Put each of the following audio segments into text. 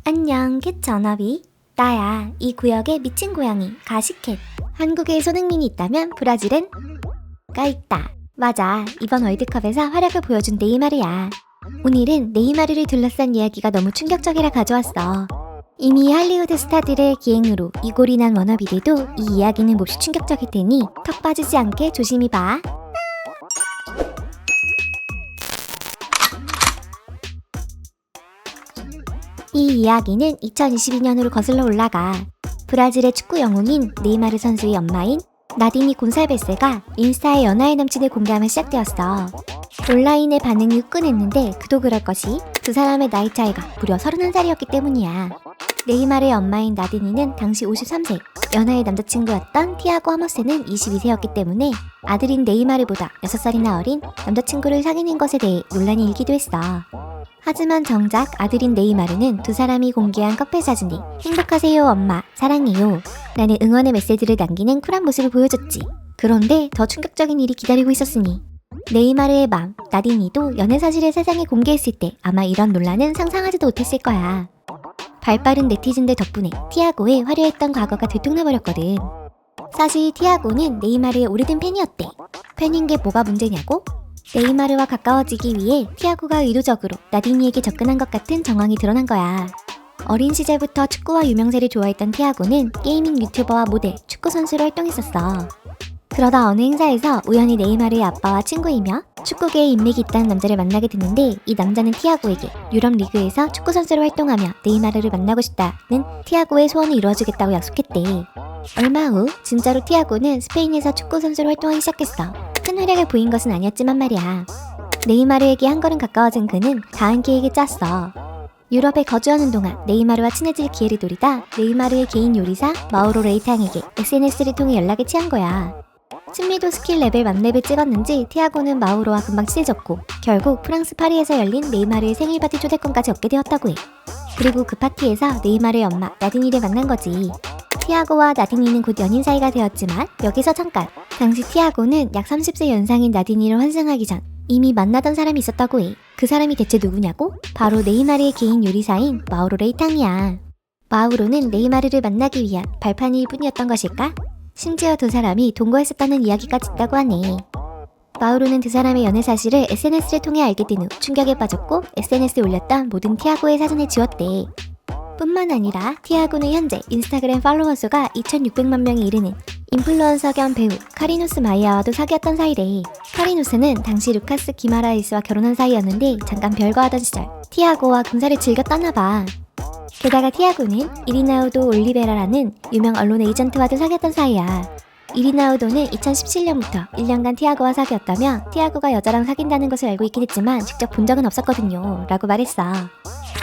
안녕, 캣 전업이. 나야, 이 구역의 미친 고양이, 가시캣. 한국에 손흥민이 있다면 브라질엔 가 있다. 맞아, 이번 월드컵에서 활약을 보여준 네이마르야. 오늘은 네이마르를 둘러싼 이야기가 너무 충격적이라 가져왔어. 이미 할리우드 스타들의 기행으로 이골이 난 워너비들도 이 이야기는 몹시 충격적일 테니 턱 빠지지 않게 조심히 봐. 이 이야기는 2022년으로 거슬러 올라가 브라질의 축구 영웅인 네이마르 선수의 엄마인 나디니 곤살베스가 인스타에 연하의 남친을 공개하며 시작되었어. 온라인의 반응이 후끈했는데 그도 그럴 것이 두 사람의 나이 차이가 무려 31살이었기 때문이야. 네이마르의 엄마인 나디니는 당시 53세, 연하의 남자친구였던 티아고 하모스는 22세였기 때문에 아들인 네이마르보다 6살이나 어린 남자친구를 사귀는 것에 대해 논란이 일기도 했어. 하지만 정작 아들인 네이마르는 두 사람이 공개한 커플 사진이 행복하세요 엄마, 사랑해요 라는 응원의 메시지를 남기는 쿨한 모습을 보여줬지. 그런데 더 충격적인 일이 기다리고 있었으니 네이마르의 맘, 나디니도 연애 사실을 세상에 공개했을 때 아마 이런 논란은 상상하지도 못했을 거야. 발빠른 네티즌들 덕분에 티아고의 화려했던 과거가 들통나버렸거든. 사실 티아고는 네이마르의 오래된 팬이었대. 팬인 게 뭐가 문제냐고? 네이마르와 가까워지기 위해 티아고가 의도적으로 나디니에게 접근한 것 같은 정황이 드러난 거야. 어린 시절부터 축구와 유명세를 좋아했던 티아고는 게이밍 유튜버와 모델, 축구 선수로 활동했었어. 그러다 어느 행사에서 우연히 네이마르의 아빠와 친구이며 축구계에 인맥이 있다는 남자를 만나게 됐는데 이 남자는 티아고에게 유럽 리그에서 축구 선수로 활동하며 네이마르를 만나고 싶다는 티아고의 소원을 이루어주겠다고 약속했대. 얼마 후 진짜로 티아고는 스페인에서 축구 선수로 활동하기 시작했어. 큰 활약을 보인 것은 아니었지만 말이야. 네이마르에게 한 걸음 가까워진 그는 다음 계획을 짰어. 유럽에 거주하는 동안 네이마르와 친해질 기회를 노리다 네이마르의 개인 요리사 마우로 레이탕에게 SNS를 통해 연락을 취한 거야. 친밀도 스킬 레벨 만렙을 찍었는지 티아고는 마우로와 금방 친해졌고 결국 프랑스 파리에서 열린 네이마르의 생일 파티 초대권까지 얻게 되었다고 해. 그리고 그 파티에서 네이마르의 엄마 나디니를 만난 거지. 티아고와 나디니는 곧 연인 사이가 되었지만 여기서 잠깐, 당시 티아고는 약 30세 연상인 나디니를 환승하기 전 이미 만나던 사람이 있었다고 해. 그 사람이 대체 누구냐고? 바로 네이마르의 개인 요리사인 마우로 레이탕이야. 마우로는 네이마르를 만나기 위한 발판일 뿐이었던 것일까? 심지어 두 사람이 동거했었다는 이야기까지 있다고 하네. 마우로는 두 사람의 연애 사실을 SNS를 통해 알게 된 후 충격에 빠졌고 SNS에 올렸던 모든 티아고의 사진을 지웠대. 뿐만 아니라 티아고는 현재 인스타그램 팔로워 수가 2,600만 명에 이르는 인플루언서 겸 배우 카리노스 마이아와도 사귀었던 사이래. 카리노스는 당시 루카스 기마라이스와 결혼한 사이였는데 잠깐 별거하던 시절 티아고와 금사를 즐겨 떠나봐. 게다가 티아고는 이리나우도 올리베라라는 유명 언론 에이전트와도 사귀었던 사이야. 이리나우도는 2017년부터 1년간 티아고와 사귀었다며 티아고가 여자랑 사귄다는 것을 알고 있긴 했지만 직접 본 적은 없었거든요 라고 말했어.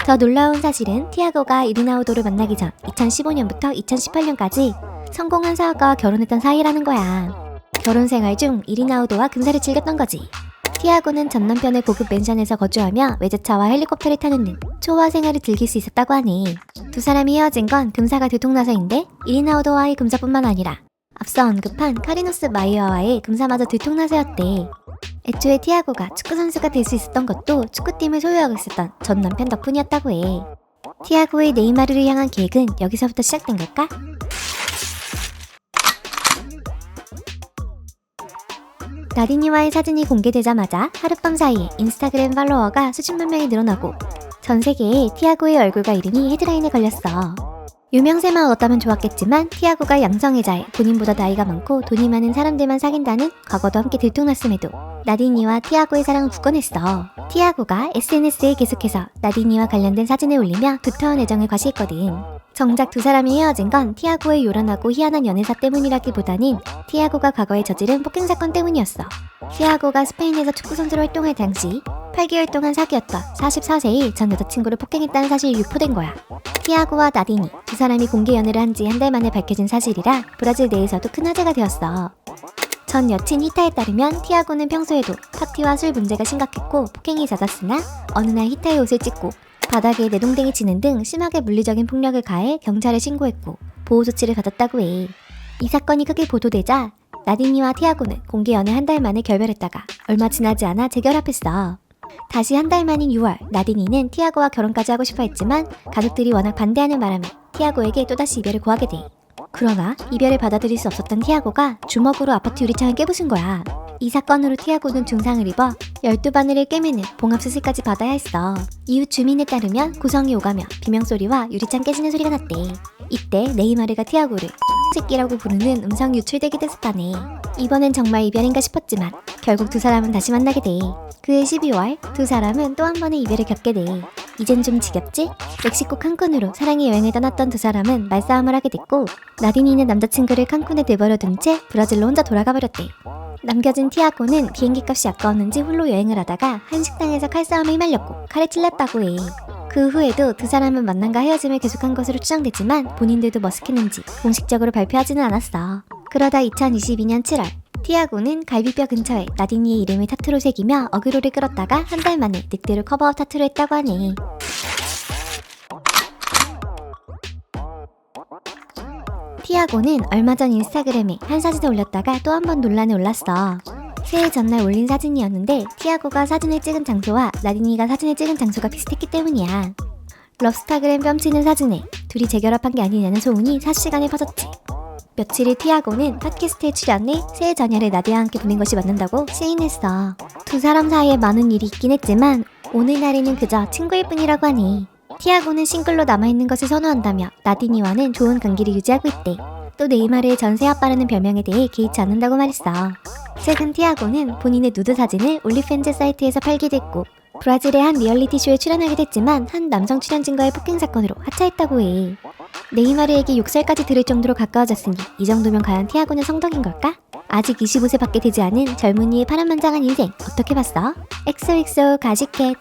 더 놀라운 사실은 티아고가 이리나우도를 만나기 전 2015년부터 2018년까지 성공한 사업가와 결혼했던 사이라는 거야. 결혼 생활 중 이리나우도와 금사를 즐겼던 거지. 티아고는 전 남편의 고급 멘션에서 거주하며 외제차와 헬리콥터를 타는 등 초호화 생활을 즐길 수 있었다고 하네. 두 사람이 헤어진 건 금사가 들통나서인데 이리나우도와의 금사뿐만 아니라 앞서 언급한 카리노스 마이어와의 금사마저 들통나서였대. 애초에 티아고가 축구선수가 될 수 있었던 것도 축구팀을 소유하고 있었던 전 남편 덕분이었다고 해. 티아고의 네이마르를 향한 계획은 여기서부터 시작된 걸까? 나디니와의 사진이 공개되자마자 하룻밤 사이에 인스타그램 팔로워가 수십만 명이 늘어나고 전 세계에 티아고의 얼굴과 이름이 헤드라인에 걸렸어. 유명세만 얻었다면 좋았겠지만 티아고가 양성애자에 본인보다 나이가 많고 돈이 많은 사람들만 사귄다는 과거도 함께 들통났음에도 나디니와 티아고의 사랑은 굳건했어. 티아고가 SNS에 계속해서 나디니와 관련된 사진을 올리며 두터운 애정을 과시했거든. 정작 두 사람이 헤어진 건 티아고의 요란하고 희한한 연애사 때문이라기보다는 티아고가 과거에 저지른 폭행사건 때문이었어. 티아고가 스페인에서 축구선수로 활동할 당시 8개월 동안 사귀었던 44세의 전 여자친구를 폭행했다는 사실이 유포된 거야. 티아고와 나디니 두 사람이 공개 연애를 한 지 한 달 만에 밝혀진 사실이라 브라질 내에서도 큰 화제가 되었어. 전 여친 히타에 따르면 티아고는 평소에도 파티와 술 문제가 심각했고 폭행이 잦았으나 어느 날 히타의 옷을 찢고 바닥에 내동댕이 치는 등 심하게 물리적인 폭력을 가해 경찰에 신고했고 보호 조치를 받았다고 해. 이 사건이 크게 보도되자 나디니와 티아고는 공개 연애 한 달 만에 결별했다가 얼마 지나지 않아 재결합했어. 다시 한 달 만인 6월, 나딘이는 티아고와 결혼까지 하고 싶어 했지만 가족들이 워낙 반대하는 바람에 티아고에게 또다시 이별을 고하게 돼. 그러나 이별을 받아들일 수 없었던 티아고가 주먹으로 아파트 유리창을 깨부순 거야. 이 사건으로 티아고는 중상을 입어 12바늘을 꿰매는 봉합수술까지 받아야 했어. 이웃 주민에 따르면 고성이 오가며 비명소리와 유리창 깨지는 소리가 났대. 이때 네이마르가 티아고를 새끼라고 부르는 음성이 유출되게 됐었다네. 이번엔 정말 이별인가 싶었지만 결국 두 사람은 다시 만나게 돼. 그해 12월 두 사람은 또 한 번의 이별을 겪게 돼. 이젠 좀 지겹지? 멕시코 칸쿤으로 사랑의 여행을 떠났던 두 사람은 말싸움을 하게 됐고 나딘이는 남자친구를 칸쿤에 내버려 둔 채 브라질로 혼자 돌아가 버렸대. 남겨진 티아고는 비행기 값이 아까웠는지 홀로 여행을 하다가 한 식당에서 칼싸움에 휘말렸고 칼에 찔렸다고 해. 그 후에도 두 사람은 만남과 헤어짐을 계속한 것으로 추정되지만 본인들도 머쓱했는지 공식적으로 발표하지는 않았어. 그러다 2022년 7월 티아고는 갈비뼈 근처에 나딘이의 이름을 타투로 새기며 어그로를 끌었다가 한 달 만에 늑대로 커버업 타투를 했다고 하네. 티아고는 얼마 전 인스타그램에 한 사진을 올렸다가 또 한 번 논란에 올랐어. 새해 전날 올린 사진이었는데 티아고가 사진을 찍은 장소와 나딘이가 사진을 찍은 장소가 비슷했기 때문이야. 럽스타그램 뺨치는 사진에 둘이 재결합한 게 아니냐는 소문이 삽시간에 퍼졌지. 며칠 후 티아고는 팟캐스트에 출연해 새해 전야를 나디와 함께 보낸 것이 맞는다고 시인했어. 두 사람 사이에 많은 일이 있긴 했지만 오늘날에는 그저 친구일 뿐이라고 하니. 티아고는 싱글로 남아있는 것을 선호한다며 나디니와는 좋은 관계를 유지하고 있대. 또 네이마르의 전세 아빠라는 별명에 대해 개의치 않는다고 말했어. 최근 티아고는 본인의 누드 사진을 올리팬즈 사이트에서 팔게 됐고 브라질의 한 리얼리티쇼에 출연하게 됐지만 한 남성 출연진과의 폭행 사건으로 하차했다고 해. 네이마르에게 욕설까지 들을 정도로 가까워졌으니 이 정도면 과연 티아고는 성덕인 걸까? 아직 25세밖에 되지 않은 젊은이의 파란만장한 인생 어떻게 봤어? 엑소엑소 가시켓.